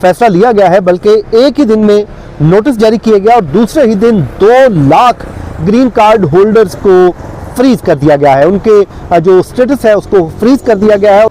फैसला लिया गया है, बल्कि एक ही दिन में नोटिस जारी किया गया और दूसरे ही दिन 2 लाख ग्रीन कार्ड होल्डर्स को फ्रीज कर दिया गया है। उनके जो स्टेटस है उसको फ्रीज कर दिया गया है।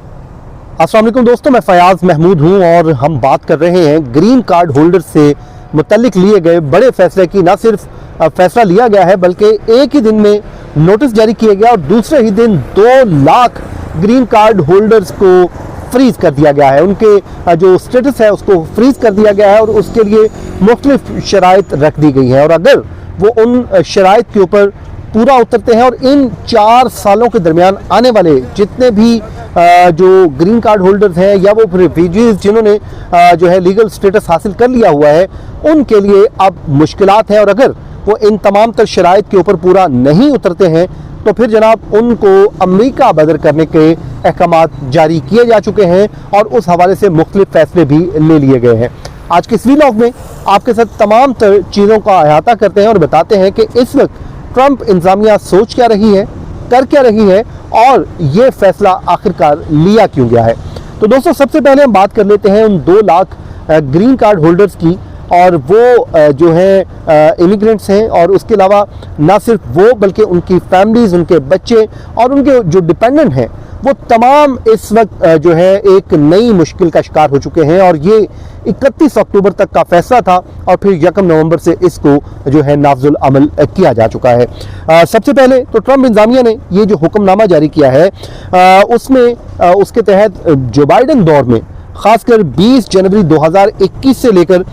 अस्सलाम वालेकुम दोस्तों, मैं फयाज महमूद हूं और हम बात कर रहे हैं ग्रीन कार्ड होल्डर्स से मुतल्लिक लिए गए बड़े फैसले की। ना सिर्फ फैसला लिया गया है, बल्कि एक ही दिन में नोटिस जारी किया गया और दूसरे ही दिन 2 लाख ग्रीन कार्ड होल्डर्स को फ्रीज कर दिया गया है। उनके जो स्टेटस है उसको फ्रीज कर दिया गया है और उसके लिए मुख्तलिफ शराइत रख दी गई है। और अगर वो उन शराइत के ऊपर पूरा उतरते हैं और इन 4 सालों के दरमियान आने वाले जितने भी जो ग्रीन कार्ड होल्डर्स हैं या वो रिफ्यूजीज जिन्होंने जो है लीगल स्टेटस हासिल कर लिया हुआ है, उनके लिए अब मुश्किलात हैं। और अगर वो इन तमाम तर शराइत के ऊपर पूरा नहीं उतरते हैं तो फिर जनाब उनको अमेरिका बदर करने के अहकामात जारी किए जा चुके हैं और उस हवाले से मुख्तलिफ फैसले भी ले लिए गए हैं। आज के इस व्लॉग में आपके साथ तमाम तर चीज़ों का अहाता करते हैं और बताते हैं कि इस वक्त ट्रंप इंतजामिया सोच क्या रही है, कर क्या रही है और ये फैसला आखिरकार लिया क्यों गया है। तो दोस्तों, सबसे पहले हम बात कर लेते हैं उन 2 लाख ग्रीन कार्ड होल्डर्स की। और वो जो है इमिग्रेंट्स हैं और उसके अलावा ना सिर्फ वो बल्कि उनकी फैमिलीज, उनके बच्चे और उनके जो डिपेंडेंट हैं वो तमाम इस वक्त जो है एक नई मुश्किल का शिकार हो चुके हैं। और ये 31 अक्टूबर तक का फैसला था और फिर 1 नवंबर से इसको जो है नाफजुल अमल किया जा चुका है। सबसे पहले तो ट्रंप इंतजामिया ने ये जो हुक्मनामा जारी किया है उसमें उसके तहत जो बाइडेन दौर में खासकर 20 जनवरी 2021 से लेकर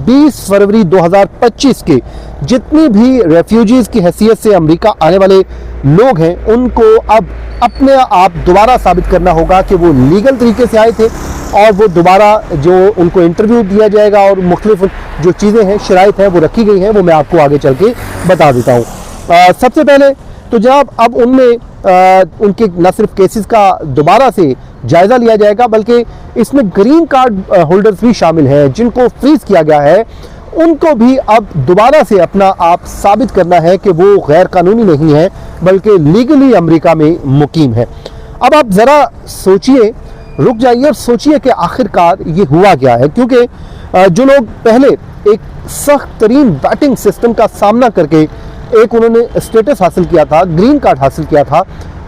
20 फरवरी 2025 के जितनी भी रेफ्यूजीज की हैसियत से अमेरिका आने वाले लोग हैं उनको अब अपने आप दोबारा साबित करना होगा कि वो लीगल तरीके से आए थे और वो दोबारा जो उनको इंटरव्यू दिया जाएगा और मुख्तलिफ जो चीज़ें हैं, शराइत हैं, वो रखी गई हैं, वो मैं आपको आगे चल के बता देता हूँ। सबसे पहले तो जनाब अब उनमें उनके न सिर्फ केसेस का दोबारा से जायज़ा लिया जाएगा, बल्कि इसमें ग्रीन कार्ड होल्डर्स भी शामिल हैं जिनको फ्रीज किया गया है। उनको भी अब दोबारा से अपना आप साबित करना है कि वो गैर कानूनी नहीं है बल्कि लीगली अमेरिका में मुकीम है। अब आप ज़रा सोचिए, रुक जाइए और सोचिए कि आखिरकार ये हुआ क्या है। क्योंकि जो लोग पहले एक सख्त तरीन बैटिंग सिस्टम का सामना करके एक उन्होंने स्टेटस हासिल किया था, ग्रीन कार्ड हासिल किया था,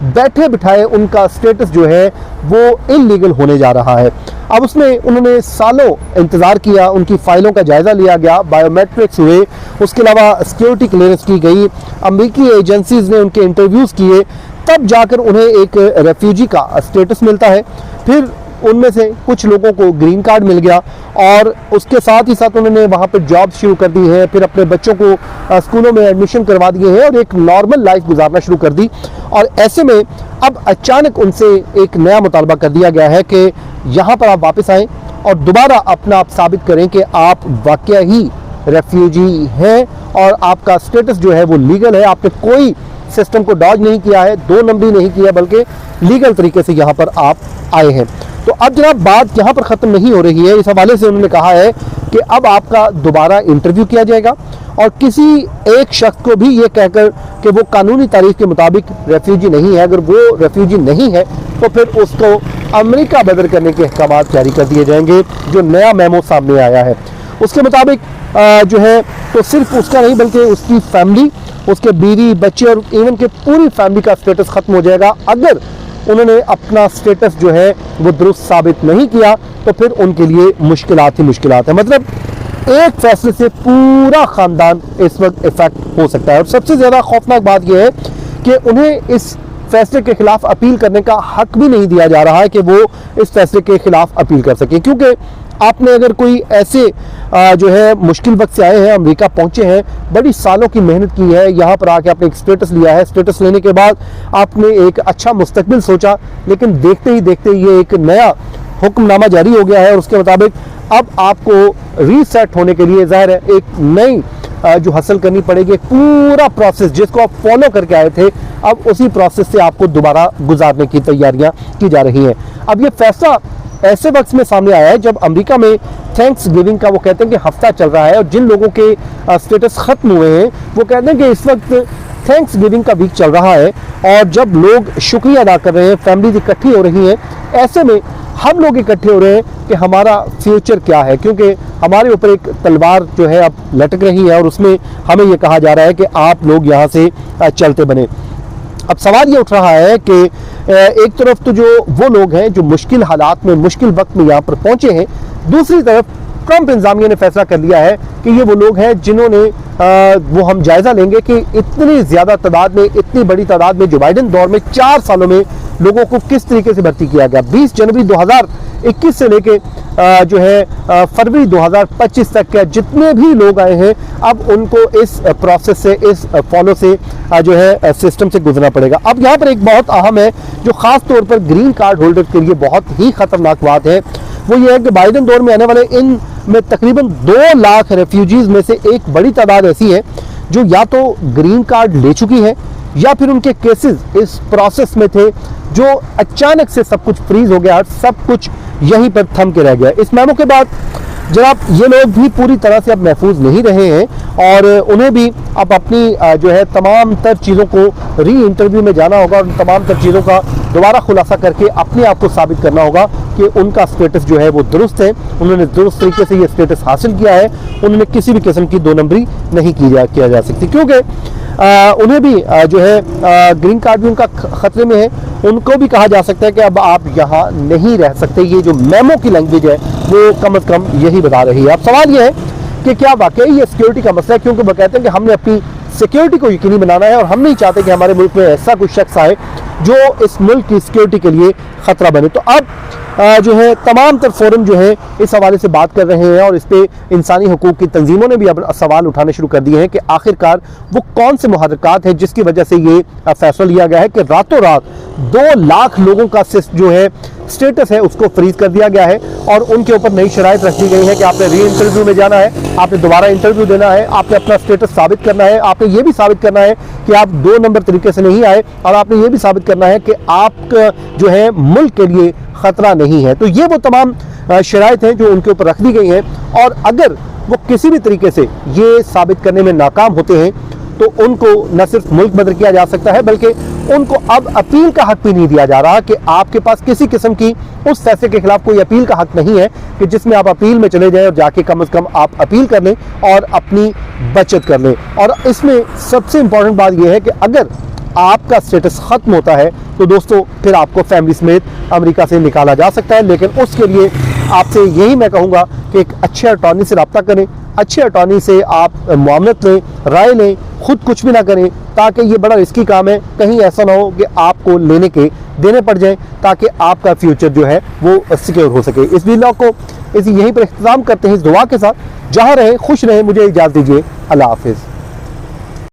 बैठे बिठाए उनका स्टेटस जो है वो इल्लीगल होने जा रहा है। अब उसमें उन्होंने सालों इंतज़ार किया, उनकी फ़ाइलों का जायज़ा लिया गया, बायोमेट्रिक्स हुए, उसके अलावा सिक्योरिटी क्लियरेंस की गई, अमेरिकी एजेंसीज़ ने उनके इंटरव्यूज़ किए, तब जाकर उन्हें एक रेफ्यूजी का स्टेटस मिलता है। फिर उनमें से कुछ लोगों को ग्रीन कार्ड मिल गया और उसके साथ ही साथ उन्होंने वहाँ पर जॉब शुरू कर दी है, फिर अपने बच्चों को स्कूलों में एडमिशन करवा दिए हैं और एक नॉर्मल लाइफ गुजारना शुरू कर दी। और ऐसे में अब अचानक उनसे एक नया मुतालबा कर दिया गया है कि यहाँ पर आप वापस आएँ और दोबारा अपना आप साबित करें कि आप वाकई ही रेफ्यूजी हैं और आपका स्टेटस जो है वो लीगल है। आपने कोई सिस्टम को डॉज नहीं किया है, 2 नंबरी नहीं किया, बल्कि लीगल तरीके से यहाँ पर आप आए हैं। तो अब जनाब बात यहाँ पर ख़त्म नहीं हो रही है। इस हवाले से उन्होंने कहा है कि अब आपका दोबारा इंटरव्यू किया जाएगा और किसी एक शख्स को भी ये कहकर कि वो कानूनी तारीख के मुताबिक रेफ्यूजी नहीं है, अगर वो रेफ्यूजी नहीं है तो फिर उसको अमेरिका बदर करने के अहकामात जारी कर दिए जाएंगे। जो नया मेमो सामने आया है उसके मुताबिक जो है तो सिर्फ उसका नहीं बल्कि उसकी फैमिली, उसके बीवी, बच्चे और इवन के पूरी फैमिली का स्टेटस ख़त्म हो जाएगा। अगर उन्होंने अपना स्टेटस जो है वो दुरुस्त साबित नहीं किया तो फिर उनके लिए मुश्किलात ही मुश्किलात है। मतलब एक फैसले से पूरा ख़ानदान इस वक्त इफेक्ट हो सकता है। और सबसे ज़्यादा खौफनाक बात यह है कि उन्हें इस फैसले के खिलाफ अपील करने का हक भी नहीं दिया जा रहा है कि वो इस फैसले के खिलाफ अपील कर सकें। क्योंकि आपने अगर कोई ऐसे जो है मुश्किल वक्त से आए हैं, अमेरिका पहुंचे हैं, बड़ी सालों की मेहनत की है, यहाँ पर आके आपने एक स्टेटस लिया है, स्टेटस लेने के बाद आपने एक अच्छा मुस्तकबिल सोचा, लेकिन देखते ही देखते ये एक नया हुक्मनामा जारी हो गया है और उसके मुताबिक अब आपको रीसेट होने के लिए ज़ाहिर है एक नई जो हासिल करनी पड़ेगी। एक पूरा प्रोसेस जिसको आप फॉलो करके आए थे, अब उसी प्रोसेस से आपको दोबारा गुजारने की तैयारियां की जा रही हैं। अब ये फैसला ऐसे वक्त में सामने आया है जब अमेरिका में थैंक्स गिविंग का वो कहते हैं कि हफ्ता चल रहा है और जिन लोगों के स्टेटस खत्म हुए हैं वो कहते हैं कि इस वक्त थैंक्स गिविंग का वीक चल रहा है और जब लोग शुक्रिया अदा कर रहे हैं, फैमिली इकट्ठी हो रही हैं, ऐसे में हम लोग इकट्ठे हो रहे हैं कि हमारा फ्यूचर क्या है, क्योंकि हमारे ऊपर एक तलवार जो है अब लटक रही है और उसमें हमें ये कहा जा रहा है कि आप लोग यहाँ से चलते बने। अब सवाल ये उठ रहा है कि एक तरफ तो जो वो लोग हैं जो मुश्किल हालात में, मुश्किल वक्त में यहाँ पर पहुंचे हैं, दूसरी तरफ ट्रंप इंतजामिया ने फैसला कर लिया है कि ये वो लोग हैं जिन्होंने वो हम जायजा लेंगे कि इतनी ज्यादा तादाद में, इतनी बड़ी तादाद में जो बाइडेन दौर में 4 सालों में लोगों को किस तरीके से भर्ती किया गया। 20 जनवरी 2021 से लेके जो है फरवरी 2025 तक के जितने भी लोग आए हैं, अब उनको इस प्रोसेस से, इस फॉलो से जो है सिस्टम से गुजरना पड़ेगा। अब यहाँ पर एक बहुत अहम है जो खास तौर पर ग्रीन कार्ड होल्डर के लिए बहुत ही खतरनाक बात है, वो ये है कि बाइडेन दौर में आने वाले इन में तकरीबन 2 लाख रेफ्यूजीज में से एक बड़ी तादाद ऐसी है जो या तो ग्रीन कार्ड ले चुकी है या फिर उनके केसेस इस प्रोसेस में थे जो अचानक से सब कुछ फ्रीज हो गया, सब कुछ यहीं पर थम के रह गया। इस मेमो के बाद जनाब ये लोग भी पूरी तरह से अब महफूज नहीं रहे हैं और उन्हें भी अब अपनी जो है तमाम तर चीज़ों को री इंटरव्यू में जाना होगा और तमाम तर चीज़ों का दोबारा खुलासा करके अपने आप को साबित करना होगा कि उनका स्टेटस जो है वो दुरुस्त है, उन्होंने दुरुस्त तरीके से ये स्टेटस हासिल किया है, उन्होंने किसी भी किस्म की 2 नंबरी नहीं किया जा सकती, क्योंकि उन्हें भी जो है ग्रीन कार्ड भी उनका खतरे में है। उनको भी कहा जा सकता है कि अब आप यहाँ नहीं रह सकते। ये जो मेमो की लैंग्वेज है वो कम से कम यही बता रही है। अब सवाल ये है कि क्या वाकई ये सिक्योरिटी का मसला है, क्योंकि वो कहते हैं कि हमने अपनी सिक्योरिटी को यकीनी बनाना है और हम नहीं चाहते कि हमारे मुल्क में ऐसा कोई शख्स आए जो इस मुल्क की सिक्योरिटी के लिए खतरा बने। तो अब जो है तमाम तर फोरम जो है इस हवाले से बात कर रहे हैं और इस पे इंसानी हकूक़ की तंजीमों ने भी अब सवाल उठाने शुरू कर दिए हैं कि आखिरकार वो कौन से मुहर्रिकात हैं जिसकी वजह से ये फैसला लिया गया है कि रातों रात 2 लाख लोगों का जो है स्टेटस है उसको फ्रीज कर दिया गया है और उनके ऊपर नई शराइत रख दी गई है कि आपने री इंटरव्यू में जाना है, आपने दोबारा इंटरव्यू देना है, आपने अपना स्टेटस साबित करना है, आपने ये भी साबित करना है कि आप 2 नंबर तरीके से नहीं आए और आपने ये भी साबित करना है कि आपका जो है मुल्क के लिए खतरा नहीं है। तो ये वो तमाम शराइत हैं जो उनके ऊपर रख दी गई हैं और अगर वो किसी भी तरीके से ये साबित करने में नाकाम होते हैं तो उनको न सिर्फ मुल्क बदल किया जा सकता है बल्कि उनको अब अपील का हक भी नहीं दिया जा रहा कि आपके पास किसी किस्म की उस फैसले के खिलाफ कोई अपील का हक नहीं है कि जिसमें आप अपील में चले जाएं और जाके कम से कम आप अपील कर लें और अपनी बचत कर लें। और इसमें सबसे इंपॉर्टेंट बात यह है कि अगर आपका स्टेटस खत्म होता है तो दोस्तों फिर आपको फैमिली समेत अमेरिका से निकाला जा सकता है, लेकिन उसके लिए आपसे यही मैं कहूँगा कि एक अच्छे अटॉर्नी से रब्ता करें, अच्छे अटॉर्नी से आप मामलत लें, राय लें, खुद कुछ भी ना करें, ताकि ये बड़ा रिस्की काम है, कहीं ऐसा ना हो कि आपको लेने के देने पड़ जाए, ताकि आपका फ्यूचर जो है वो सिक्योर हो सके। इस वीडियो को यहीं पर इख्तिताम करते हैं इस दुआ के साथ। जहाँ रहे खुश रहे, मुझे इजाज़त दीजिए। अल्लाह हाफिज़।